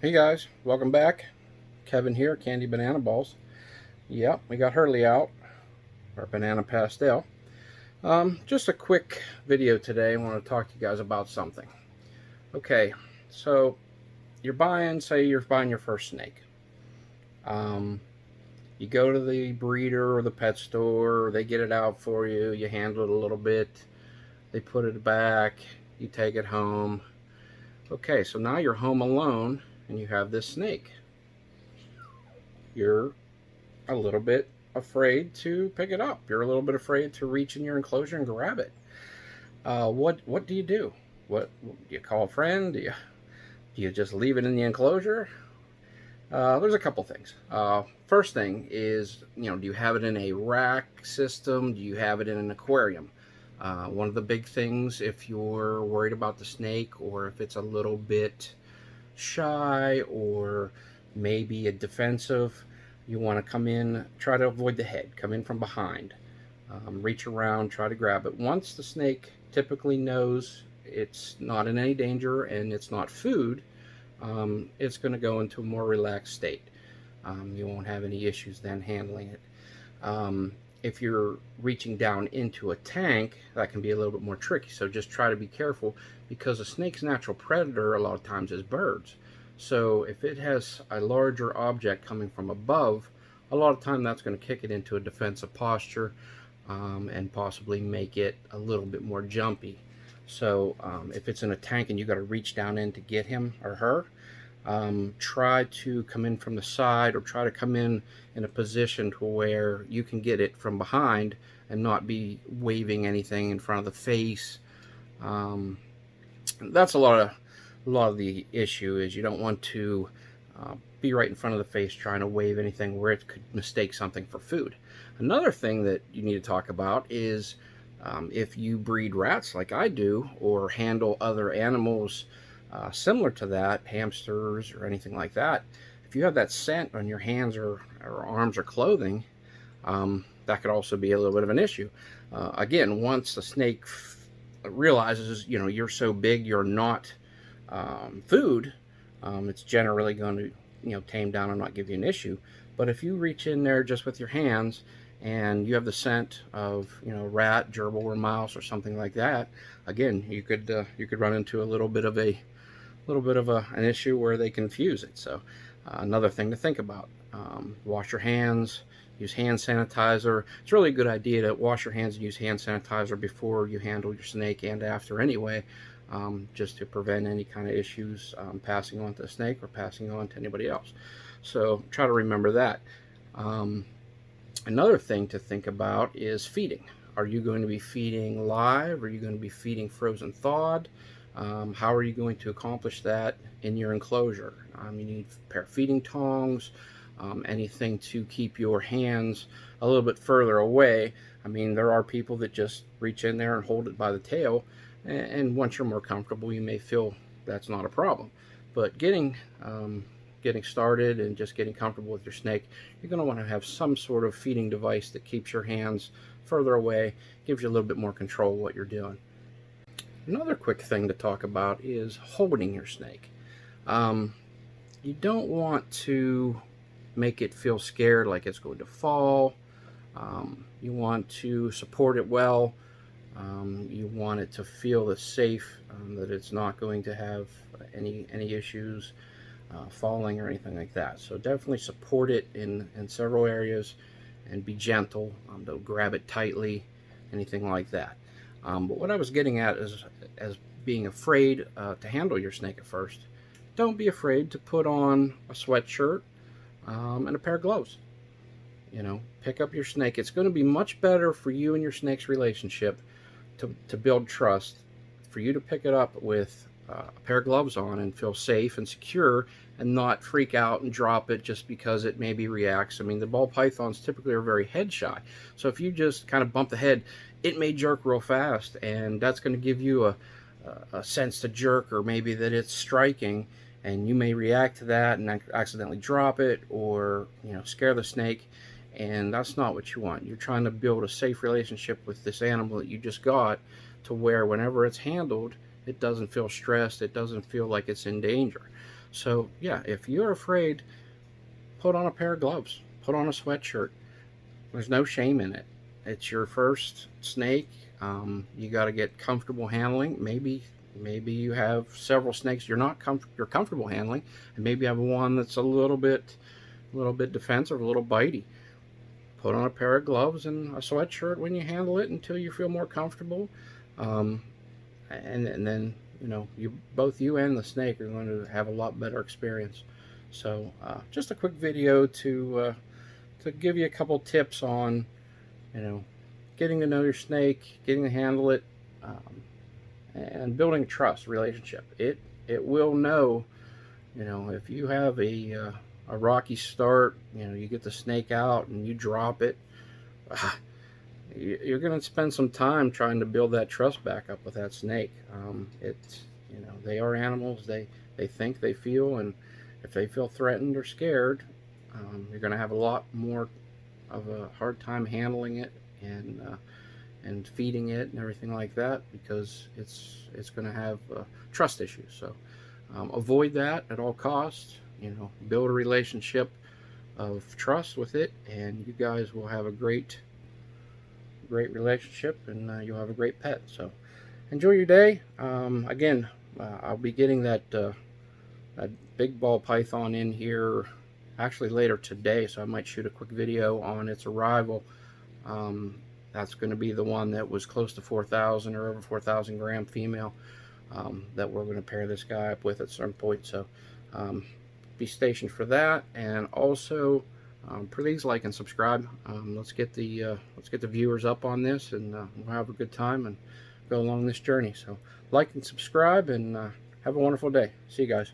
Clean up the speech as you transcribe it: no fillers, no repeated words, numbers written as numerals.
Hey guys, welcome back. Kevin here, Candy Banana Balls. Yep, we got Hurley out, our banana pastel. Just a quick video today. I want to talk to you guys about something. Okay, so say you're buying your first snake. You go to the breeder or the pet store, they get it out for you, you handle it a little bit, they put it back, you take it home. Okay, so now you're home alone and you have this snake. You're a little bit afraid to pick it up. You're a little bit afraid to reach in your enclosure and grab it. What do you do? What do you call a friend? Do you just leave it in the enclosure? There's a couple things. First thing is, do you have it in a rack system? Do you have it in an aquarium? One of the big things, if you're worried about the snake, or if it's a little bit shy or maybe a defensive, you want to come in, try to avoid the head, come in from behind, reach around, try to grab it. Once the snake typically knows it's not in any danger and it's not food, it's going to go into a more relaxed state. You won't have any issues then handling it. If you're reaching down into a tank, that can be a little bit more tricky. So just try to be careful, because a snake's natural predator a lot of times is birds. So if it has a larger object coming from above, a lot of time that's going to kick it into a defensive posture, and possibly make it a little bit more jumpy. So if it's in a tank and you got to reach down in to get him or her, try to come in from the side, or try to come in a position to where you can get it from behind and not be waving anything in front of the face. That's a lot of the issue, is you don't want to be right in front of the face trying to wave anything where it could mistake something for food. Another thing that you need to talk about is if you breed rats like I do, or handle other animals similar to that, hamsters or anything like that, if you have that scent on your hands or arms or clothing, that could also be a little bit of an issue. Again, once the snake realizes, you're so big, you're not food, it's generally going to, tame down and not give you an issue. But if you reach in there just with your hands and you have the scent of, rat, gerbil, or mouse or something like that, again, you could run into a little bit of an issue where they confuse it. So another thing to think about: wash your hands, use hand sanitizer. It's really a good idea to wash your hands and use hand sanitizer before you handle your snake and after anyway, just to prevent any kind of issues passing on to the snake or passing on to anybody else. So try to remember that. Another thing to think about is feeding. Are you going to be feeding live? Are you going to be feeding frozen thawed? How are you going to accomplish that in your enclosure? You need a pair of feeding tongs, anything to keep your hands a little bit further away. There are people that just reach in there and hold it by the tail, and once you're more comfortable, you may feel that's not a problem. But getting started and just getting comfortable with your snake, you're going to want to have some sort of feeding device that keeps your hands further away, gives you a little bit more control of what you're doing. Another quick thing to talk about is holding your snake. You don't want to make it feel scared, like it's going to fall. You want to support it well. You want it to feel safe, that it's not going to have any issues falling or anything like that. So definitely support it in several areas, and be gentle. Don't grab it tightly, anything like that. But what I was getting at is, as being afraid to handle your snake at first, don't be afraid to put on a sweatshirt and a pair of gloves. Pick up your snake. It's going to be much better for you and your snake's relationship to build trust, for you to pick it up with a pair of gloves on and feel safe and secure, and not freak out and drop it just because it maybe reacts. The ball pythons typically are very head shy. So if you just kind of bump the head, it may jerk real fast, and that's going to give you a sense to jerk, or maybe that it's striking, and you may react to that and accidentally drop it, or scare the snake, and that's not what you want. You're trying to build a safe relationship with this animal that you just got, to where whenever it's handled, it doesn't feel stressed, it doesn't feel like it's in danger. So yeah, if you're afraid, put on a pair of gloves, put on a sweatshirt. There's no shame in it. It's your first snake. You got to get comfortable handling. Maybe you have several snakes you're comfortable handling, and maybe you have one that's a little bit defensive, a little bitey. Put on a pair of gloves and a sweatshirt when you handle it until you feel more comfortable. Um, and then both you and the snake are going to have a lot better experience. So just a quick video to give you a couple tips on you know getting to know your snake, getting to handle it, and building trust relationship. It will know, if you have a rocky start, you get the snake out and you drop it. You're going to spend some time trying to build that trust back up with that snake. It's they are animals. They think, they feel, and if they feel threatened or scared, you're going to have a lot more of a hard time handling it and feeding it and everything like that, because it's going to have trust issues. So avoid that at all costs. Build a relationship of trust with it, and you guys will have a great relationship, and you'll have a great pet. So enjoy your day. Again, I'll be getting that big ball python in here actually later today, so I might shoot a quick video on its arrival. That's going to be the one that was close to 4,000 or over 4,000 gram female, that we're going to pair this guy up with at some point. So be stationed for that, and also please like and subscribe. Let's get the viewers up on this, and we'll have a good time and go along this journey. So like and subscribe, and have a wonderful day. See you guys.